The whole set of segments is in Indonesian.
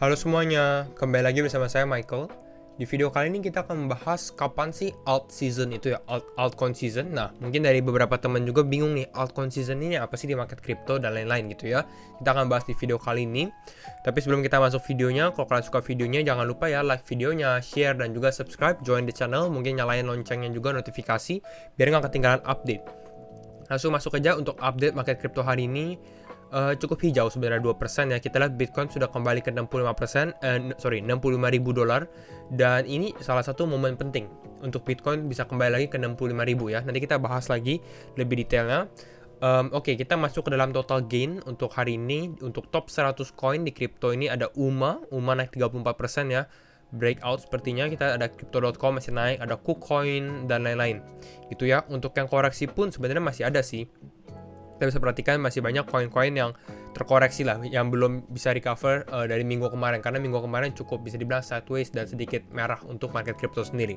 Halo semuanya, kembali lagi bersama saya Michael. Di video kali ini kita akan membahas kapan sih alt season itu ya, altcoin season. Nah, mungkin dari beberapa teman juga bingung nih, altcoin season ini apa sih di market crypto dan lain-lain gitu ya. Kita akan bahas di video kali ini. Tapi sebelum kita masuk videonya, kalau kalian suka videonya jangan lupa ya like videonya, share dan juga subscribe, join the channel, mungkin nyalain loncengnya juga notifikasi biar nggak ketinggalan update. Langsung masuk aja untuk update market crypto hari ini. Cukup hijau sebenarnya 2% ya. Kita lihat Bitcoin sudah kembali ke 65%, 65.000 dolar, dan ini salah satu momen penting untuk Bitcoin bisa kembali lagi ke 65.000 ya. Nanti kita bahas lagi lebih detailnya. Oke, kita masuk ke dalam total gain untuk hari ini. Untuk top 100 coin di crypto ini ada UMA naik 34% ya. Breakout sepertinya, kita ada crypto.com masih naik, ada KuCoin dan lain-lain gitu ya. Untuk yang koreksi pun sebenarnya masih ada sih. Kita bisa perhatikan masih banyak koin-koin yang terkoreksi lah, yang belum bisa recover dari minggu kemarin, karena minggu kemarin cukup bisa dibilang sideways dan sedikit merah untuk market crypto sendiri.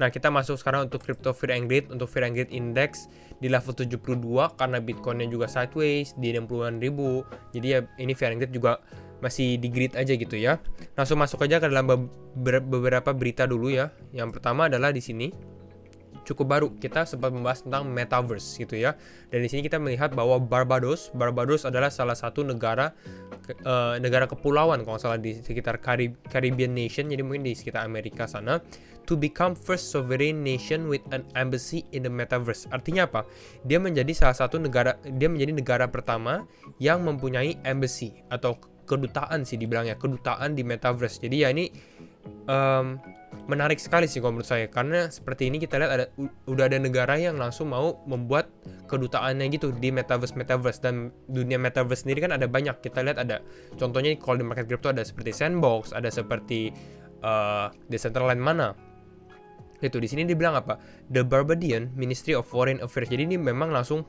Nah, kita masuk sekarang untuk crypto Fear and Greed. Untuk Fear and Greed Index di level 72 karena Bitcoinnya juga sideways di 60-an ribu. Jadi ya ini Fear and Greed juga masih di grid aja gitu ya. Langsung masuk aja ke dalam beberapa berita dulu ya. Yang pertama adalah di sini cukup baru, kita sempat membahas tentang metaverse gitu ya. Dan di sini kita melihat bahwa Barbados adalah salah satu negara kepulauan kalau nggak salah di sekitar Caribbean nation, jadi mungkin di sekitar Amerika sana, to become first sovereign nation with an embassy in the metaverse. Artinya apa? Dia menjadi negara pertama yang mempunyai embassy atau kedutaan sih dibilangnya, kedutaan di metaverse. Jadi ya ini menarik sekali sih kalau menurut saya, karena seperti ini kita lihat udah ada negara yang langsung mau membuat kedutaannya gitu di metaverse, dan dunia metaverse sendiri kan ada banyak. Kita lihat ada contohnya kalau di market crypto ada seperti Sandbox, ada seperti Decentraland mana itu. Di sini dibilang apa? The Barbadian Ministry of Foreign Affairs. Jadi ini memang langsung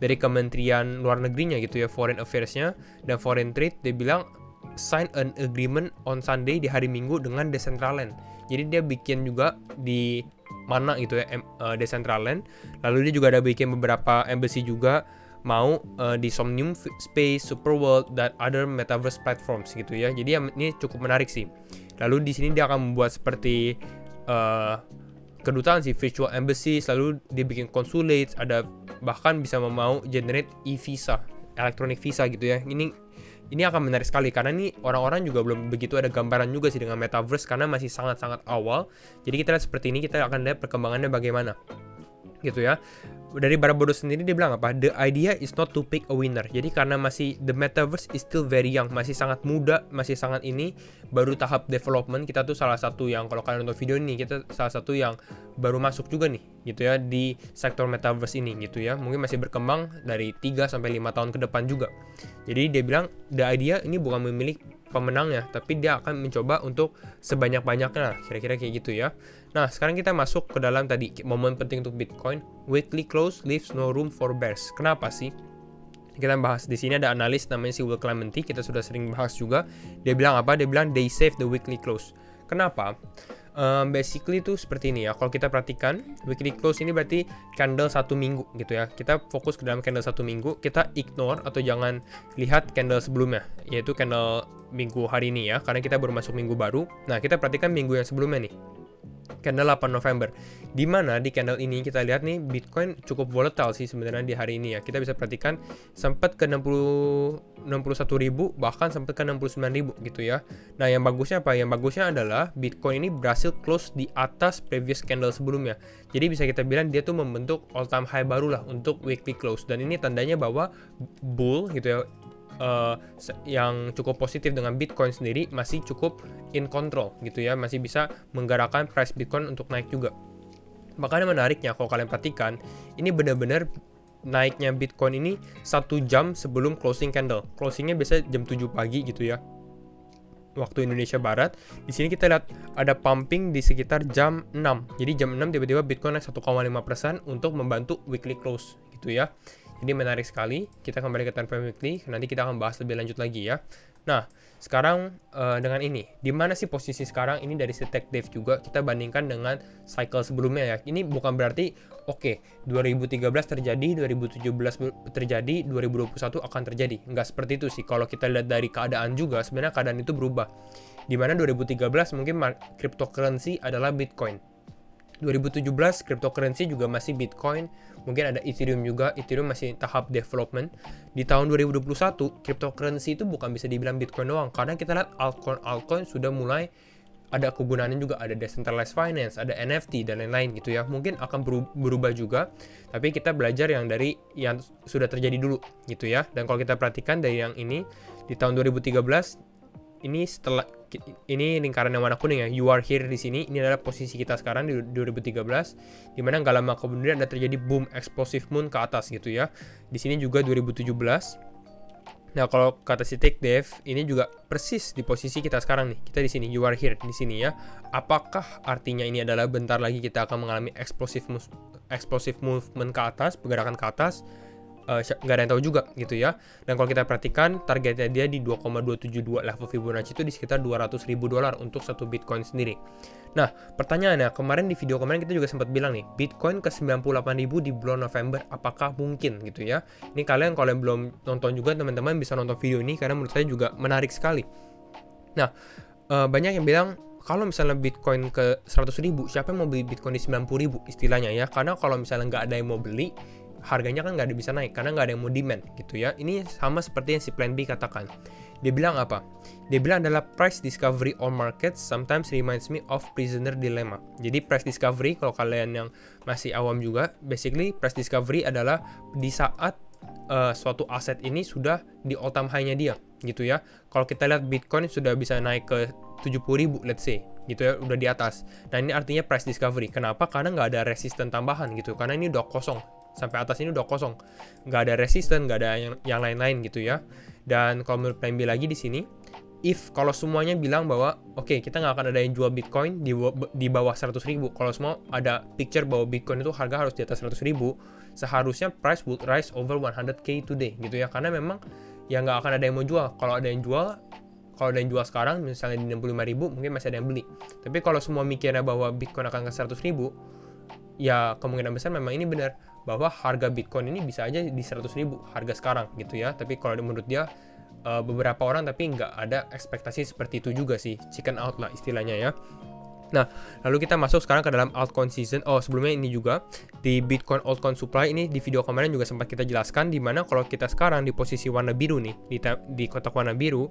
dari Kementerian Luar Negerinya gitu ya, Foreign Affairs-nya dan Foreign Trade, dia bilang sign an agreement on Sunday di hari Minggu dengan Decentraland. Jadi dia bikin juga di mana gitu ya, Decentraland. Lalu dia juga ada bikin beberapa embassy juga mau di Somnium Space, Superworld dan other metaverse platforms gitu ya. Jadi ya, ini cukup menarik sih. Lalu di sini dia akan membuat seperti kedutaan sih, virtual embassy, lalu dia bikin consulates, ada bahkan bisa mau generate e-visa, electronic visa gitu ya. Ini akan menarik sekali karena ini orang-orang juga belum begitu ada gambaran juga sih dengan metaverse, karena masih sangat-sangat awal. Jadi kita lihat seperti ini, kita akan lihat perkembangannya bagaimana gitu ya. Dari Barbados sendiri dia bilang apa? The idea is not to pick a winner. Jadi karena masih the metaverse is still very young, masih sangat muda, masih sangat ini baru tahap development. Kita tuh salah satu yang, kalau kalian nonton video ini, kita salah satu yang baru masuk juga nih gitu ya di sektor metaverse ini gitu ya. Mungkin masih berkembang dari 3 sampai 5 tahun ke depan juga. Jadi dia bilang the idea ini bukan memilih pemenangnya, tapi dia akan mencoba untuk sebanyak-banyaknya, kira-kira kayak gitu ya. Nah, sekarang kita masuk ke dalam tadi momen penting untuk Bitcoin. Weekly close leaves no room for bears. Kenapa sih? Kita bahas di sini ada analis namanya si Will Clementi, kita sudah sering bahas juga. Dia bilang apa? Dia bilang they save the weekly close. Kenapa? Basically itu seperti ini ya. Kalau kita perhatikan weekly close ini berarti candle 1 minggu gitu ya. Kita fokus ke dalam candle 1 minggu, kita ignore atau jangan lihat candle sebelumnya, yaitu candle minggu hari ini ya, karena kita baru masuk minggu baru. Nah, kita perhatikan minggu yang sebelumnya nih, candle 8 November. Di mana di candle ini kita lihat nih Bitcoin cukup volatile sih sebenarnya di hari ini ya. Kita bisa perhatikan sempat ke 61.000, bahkan sempat ke 69.000 gitu ya. Nah, yang bagusnya apa? Yang bagusnya adalah Bitcoin ini berhasil close di atas previous candle sebelumnya. Jadi bisa kita bilang dia tuh membentuk all time high baru lah untuk weekly close, dan ini tandanya bahwa bull gitu ya, yang cukup positif dengan Bitcoin sendiri masih cukup in control gitu ya, masih bisa menggerakkan price Bitcoin untuk naik juga. Makanya menariknya kalau kalian perhatikan, ini benar-benar naiknya Bitcoin ini 1 jam sebelum closing candle. Closingnya biasa jam 7 pagi gitu ya, waktu Indonesia Barat. Di sini kita lihat ada pumping di sekitar jam 6. Jadi jam 6 tiba-tiba Bitcoin naik 1,5% untuk membantu weekly close gitu ya. Jadi menarik sekali. Kita kembali ke time frame weekly, nanti kita akan bahas lebih lanjut lagi ya. Nah, sekarang dengan ini, di mana sih posisi sekarang ini dari Tech Dev juga kita bandingkan dengan cycle sebelumnya ya. Ini bukan berarti 2013 terjadi, 2017 terjadi, 2021 akan terjadi. Nggak seperti itu sih. Kalau kita lihat dari keadaan juga, sebenarnya keadaan itu berubah. Di mana 2013 mungkin cryptocurrency adalah Bitcoin. 2017 cryptocurrency juga masih Bitcoin, mungkin ada Ethereum juga, Ethereum masih tahap development. Di tahun 2021 cryptocurrency itu bukan bisa dibilang Bitcoin doang, karena kita lihat altcoin sudah mulai ada kegunaannya juga, ada decentralized finance, ada NFT dan lain-lain gitu ya. Mungkin akan berubah juga, tapi kita belajar yang dari yang sudah terjadi dulu gitu ya. Dan kalau kita perhatikan dari yang ini di tahun 2013 ini lingkaran yang warna kuning ya, you are here di sini. Ini adalah posisi kita sekarang di 2013, di mana nggak lama kemudian ada terjadi boom explosive moon ke atas gitu ya. Di sini juga 2017. Nah, kalau kata si Tech Dev, ini juga persis di posisi kita sekarang nih. Kita di sini, you are here di sini ya. Apakah artinya ini adalah bentar lagi kita akan mengalami explosive movement ke atas, pergerakan ke atas? Nggak ada yang tahu juga gitu ya. Dan kalau kita perhatikan targetnya dia di 2,272 level Fibonacci itu di sekitar $200.000 untuk satu Bitcoin sendiri. Nah, pertanyaannya, kemarin di video kemarin kita juga sempat bilang nih, Bitcoin ke 98.000 di bulan November, apakah mungkin gitu ya. Ini kalian kalau yang belum nonton juga, teman-teman bisa nonton video ini karena menurut saya juga menarik sekali. Nah, banyak yang bilang kalau misalnya Bitcoin ke 100.000, siapa yang mau beli Bitcoin di 90.000 istilahnya ya. Karena kalau misalnya nggak ada yang mau beli, harganya kan nggak bisa naik karena nggak ada yang mau demand gitu ya. Ini sama seperti yang si Plan B katakan. Dia bilang apa? Dia bilang adalah price discovery on markets sometimes reminds me of prisoner dilemma. Jadi price discovery, kalau kalian yang masih awam juga, basically price discovery adalah di saat suatu aset ini sudah di all time high-nya dia gitu ya. Kalau kita lihat Bitcoin sudah bisa naik ke 70.000 let's say gitu ya, udah di atas. Nah, ini artinya price discovery. Kenapa? Karena nggak ada resisten tambahan gitu. Karena ini udah kosong. Sampai atas ini udah kosong, nggak ada resisten, nggak ada yang lain-lain gitu ya. Dan kalau menurut Plan B lagi di sini, kalau semuanya bilang bahwa kita nggak akan ada yang jual Bitcoin di bawah 100.000, kalau semua ada picture bahwa Bitcoin itu harga harus di atas 100.000, seharusnya price would rise over 100k today gitu ya. Karena memang ya nggak akan ada yang mau jual. Kalau ada yang jual sekarang misalnya di 65.000, mungkin masih ada yang beli. Tapi kalau semua mikirnya bahwa Bitcoin akan ke 100.000, ya kemungkinan besar memang ini benar bahwa harga Bitcoin ini bisa aja di 100.000 harga sekarang gitu ya. Tapi kalau menurut dia beberapa orang tapi nggak ada ekspektasi seperti itu juga sih, chicken out lah istilahnya ya. Nah, lalu kita masuk sekarang ke dalam altcoin season. Sebelumnya ini juga di Bitcoin altcoin supply, ini di video kemarin juga sempat kita jelaskan di mana kalau kita sekarang di posisi warna biru nih, di kotak warna biru,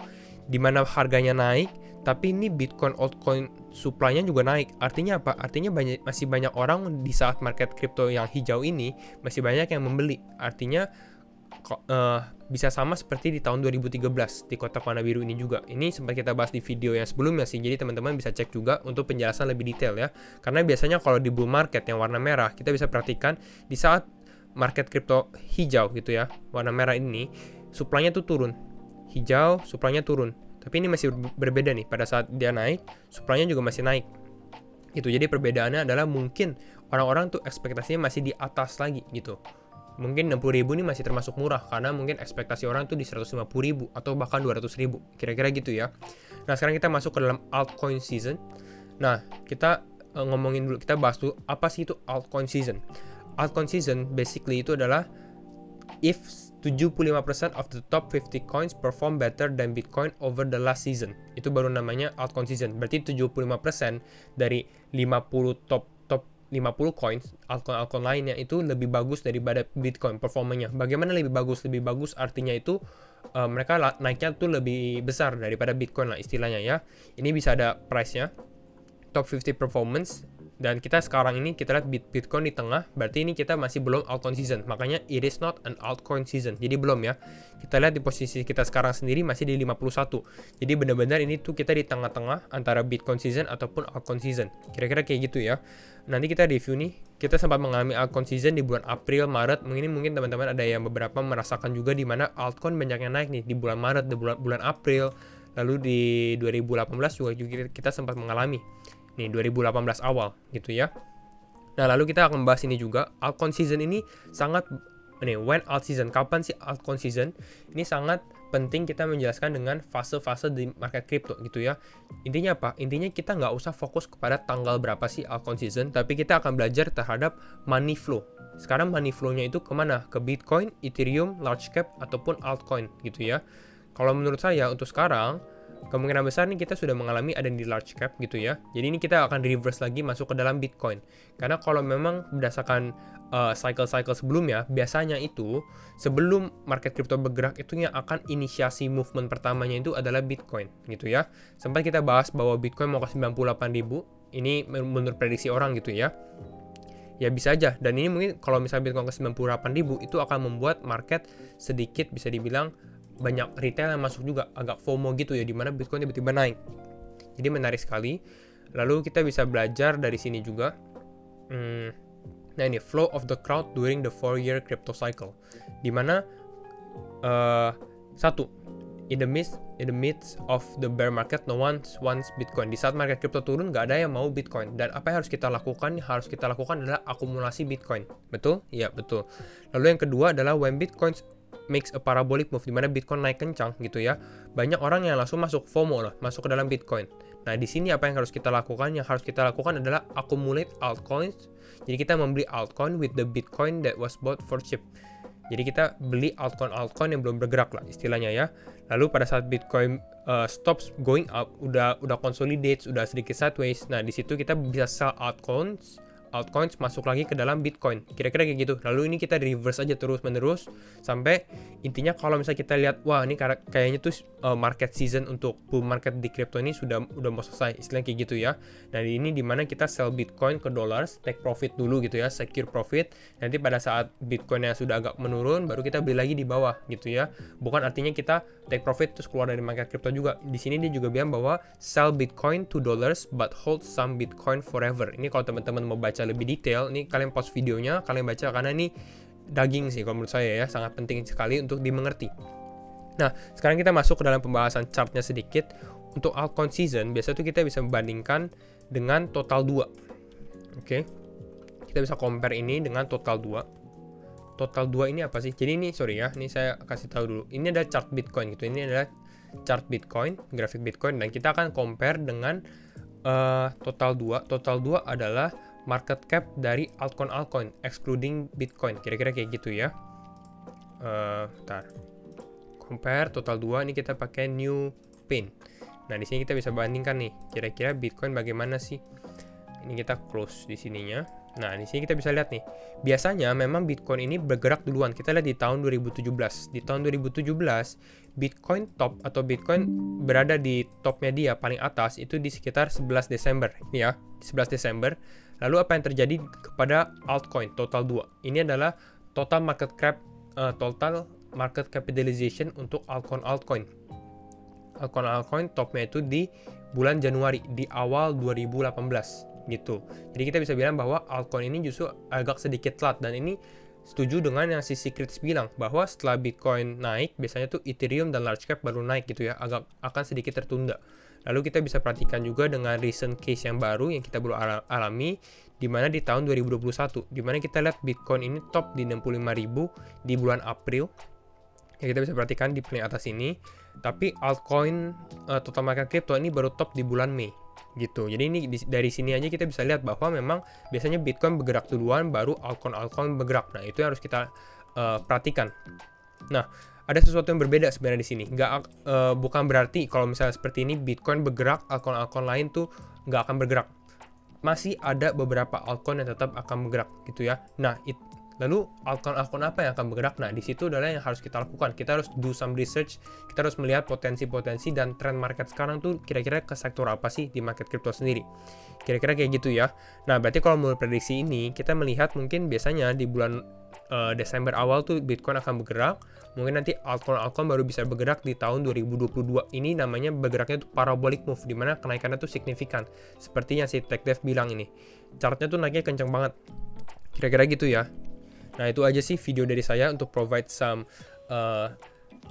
di mana harganya naik, tapi ini Bitcoin altcoin supply-nya juga naik. Artinya apa? Artinya masih banyak orang di saat market crypto yang hijau ini masih banyak yang membeli. Artinya bisa sama seperti di tahun 2013 di kotak warna biru ini juga. Ini sempat kita bahas di video yang sebelumnya sih, jadi teman-teman bisa cek juga untuk penjelasan lebih detail ya. Karena biasanya kalau di bull market yang warna merah, kita bisa perhatikan di saat market crypto hijau gitu ya, warna merah ini, supply-nya tuh turun. Hijau, supply-nya turun. Tapi ini masih berbeda nih, pada saat dia naik, supply-nya juga masih naik. Gitu. Jadi perbedaannya adalah mungkin orang-orang tuh ekspektasinya masih di atas lagi gitu. Mungkin 60.000 ini masih termasuk murah karena mungkin ekspektasi orang tuh di 150.000 atau bahkan 200.000. Kira-kira gitu ya. Nah, sekarang kita masuk ke dalam altcoin season. Nah, kita ngomongin dulu, kita bahas dulu apa sih itu altcoin season. Altcoin season basically itu adalah if 75% of the top 50 coins perform better than Bitcoin over the last season. Itu baru namanya altcoin season. Berarti 75% dari 50 top 50 coins, altcoin lainnya itu lebih bagus daripada Bitcoin performanya. Bagaimana lebih bagus? Lebih bagus artinya itu mereka naiknya tuh lebih besar daripada Bitcoin lah istilahnya ya. Ini bisa ada price-nya, top 50 performance. Dan kita sekarang ini kita lihat Bitcoin di tengah, berarti ini kita masih belum altcoin season. Makanya it is not an altcoin season. Jadi belum ya. Kita lihat di posisi kita sekarang sendiri masih di 51. Jadi benar-benar ini tuh kita di tengah-tengah antara Bitcoin season ataupun altcoin season. Kira-kira kayak gitu ya. Nanti kita review nih. Kita sempat mengalami altcoin season di bulan April, Maret. Mungkin teman-teman ada yang beberapa merasakan juga di mana altcoin banyak yang naik nih di bulan Maret, di bulan April. Lalu di 2018 juga kita sempat mengalami. Nih 2018 awal gitu ya. Nah, lalu kita akan bahas ini juga. Altcoin season ini sangat when alt season, kapan sih altcoin season? Ini sangat penting kita menjelaskan dengan fase-fase di market crypto gitu ya. Intinya apa? Intinya kita nggak usah fokus kepada tanggal berapa sih altcoin season, tapi kita akan belajar terhadap money flow. Sekarang money flow-nya itu kemana? Ke Bitcoin, Ethereum, large cap, ataupun altcoin gitu ya. Kalau menurut saya untuk sekarang, kemungkinan besar nih kita sudah mengalami ada di large cap gitu ya. Jadi ini kita akan reverse lagi masuk ke dalam Bitcoin. Karena kalau memang berdasarkan cycle-cycle sebelumnya, biasanya itu sebelum market crypto bergerak itu yang akan inisiasi movement pertamanya itu adalah Bitcoin gitu ya. Sempat kita bahas bahwa Bitcoin mau ke 98.000, ini menurut prediksi orang gitu ya. Ya bisa aja, dan ini mungkin kalau misalnya Bitcoin ke 98.000 itu akan membuat market sedikit bisa dibilang banyak retail yang masuk juga, agak FOMO gitu ya, dimana Bitcoin tiba-tiba naik. Jadi menarik sekali. Lalu kita bisa belajar dari sini juga. Nah ini flow of the crowd during the 4-year crypto cycle, dimana satu, in the midst of the bear market, no one wants Bitcoin. Di saat market crypto turun, nggak ada yang mau Bitcoin. Dan apa yang harus kita lakukan? Yang harus kita lakukan adalah akumulasi Bitcoin. Betul? Iya, betul. Lalu yang kedua adalah when Bitcoin makes a parabolic move, dimana Bitcoin naik kencang gitu ya. Banyak orang yang langsung masuk FOMO lah, masuk ke dalam Bitcoin. Nah, di sini apa yang harus kita lakukan? Yang harus kita lakukan adalah accumulate altcoins. Jadi kita membeli altcoin with the Bitcoin that was bought for cheap. Jadi kita beli altcoin yang belum bergerak lah istilahnya ya. Lalu pada saat Bitcoin stops going up, udah consolidate, udah sedikit sideways. Nah, di situ kita bisa sell altcoins masuk lagi ke dalam Bitcoin. Kira-kira kayak gitu. Lalu ini kita reverse aja terus-menerus sampai intinya kalau misalnya kita lihat, wah ini kayaknya tuh market season untuk bull market di crypto ini udah mau selesai. Istilahnya kayak gitu ya. Nah, ini dimana kita sell Bitcoin ke dollars, take profit dulu gitu ya, secure profit. Nanti pada saat Bitcoinnya sudah agak menurun, baru kita beli lagi di bawah gitu ya. Bukan artinya kita take profit terus keluar dari market crypto juga. Di sini dia juga bilang bahwa sell Bitcoin to dollars but hold some Bitcoin forever. Ini kalau teman-teman mau baca lebih detail, nih kalian pause videonya, kalian baca karena ini daging sih kalau menurut saya ya, sangat penting sekali untuk dimengerti. Nah, sekarang kita masuk ke dalam pembahasan chartnya sedikit. Untuk altcoin season, biasa tuh kita bisa membandingkan dengan total 2. Oke. Kita bisa compare ini dengan total 2. Total 2 ini apa sih? Jadi ini, sorry ya, ini saya kasih tahu dulu. Ini ada chart Bitcoin gitu. Ini adalah chart Bitcoin, grafik Bitcoin, dan kita akan compare dengan total 2. Total 2 adalah market cap dari altcoin excluding Bitcoin. Kira-kira kayak gitu ya. Bentar. Compare total 2, ini kita pakai new pane. Nah, di sini kita bisa bandingkan nih, kira-kira Bitcoin bagaimana sih? Ini kita close di sininya. Nah, di sini kita bisa lihat nih. Biasanya memang Bitcoin ini bergerak duluan. Kita lihat di tahun 2017. Di tahun 2017, Bitcoin top atau Bitcoin berada di topnya dia paling atas itu di sekitar 11 Desember ya, 11 Desember. Lalu apa yang terjadi kepada altcoin total 2? Ini adalah total market capitalization untuk altcoin. Altcoin topnya itu di bulan Januari, di awal 2018 gitu. Jadi kita bisa bilang bahwa altcoin ini justru agak sedikit telat, dan ini setuju dengan yang si Secrets bilang bahwa setelah Bitcoin naik, biasanya tuh Ethereum dan large cap baru naik gitu ya, akan sedikit tertunda. Lalu kita bisa perhatikan juga dengan recent case yang baru yang kita baru alami, di mana di tahun 2021, di mana kita lihat Bitcoin ini top di 65.000 di bulan April. Ya, kita bisa perhatikan di paling atas ini. Tapi altcoin total market crypto ini baru top di bulan Mei gitu. Jadi ini dari sini aja kita bisa lihat bahwa memang biasanya Bitcoin bergerak duluan, baru altcoin bergerak. Nah, itu yang harus kita perhatikan. Nah, ada sesuatu yang berbeda sebenarnya di sini. Bukan berarti kalau misalnya seperti ini Bitcoin bergerak, altcoin lain tuh nggak akan bergerak. Masih ada beberapa altcoin yang tetap akan bergerak gitu ya. Nah, lalu altcoin apa yang akan bergerak? Nah, di situ adalah yang harus kita lakukan. Kita harus do some research. Kita harus melihat potensi-potensi dan tren market sekarang tuh kira-kira ke sektor apa sih di market crypto sendiri. Kira-kira kayak gitu ya. Nah, berarti kalau menurut prediksi ini, kita melihat mungkin biasanya di bulan Desember awal tuh Bitcoin akan bergerak. Mungkin nanti altcoin baru bisa bergerak di tahun 2022. Ini namanya bergeraknya tuh parabolic move, dimana kenaikannya tuh signifikan. Seperti yang si TechDev bilang ini. Chartnya tuh naiknya kencang banget. Kira-kira gitu ya. Nah, itu aja sih video dari saya untuk provide some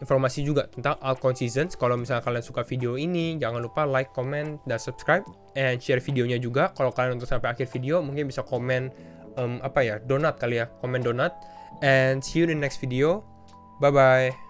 informasi juga tentang altcoin seasons. Kalau misalnya kalian suka video ini, jangan lupa like, comment, dan subscribe, and share videonya juga. Kalau kalian untuk sampai akhir video, mungkin bisa komen donat kali ya, komen donat. And see you in the next video. Bye bye.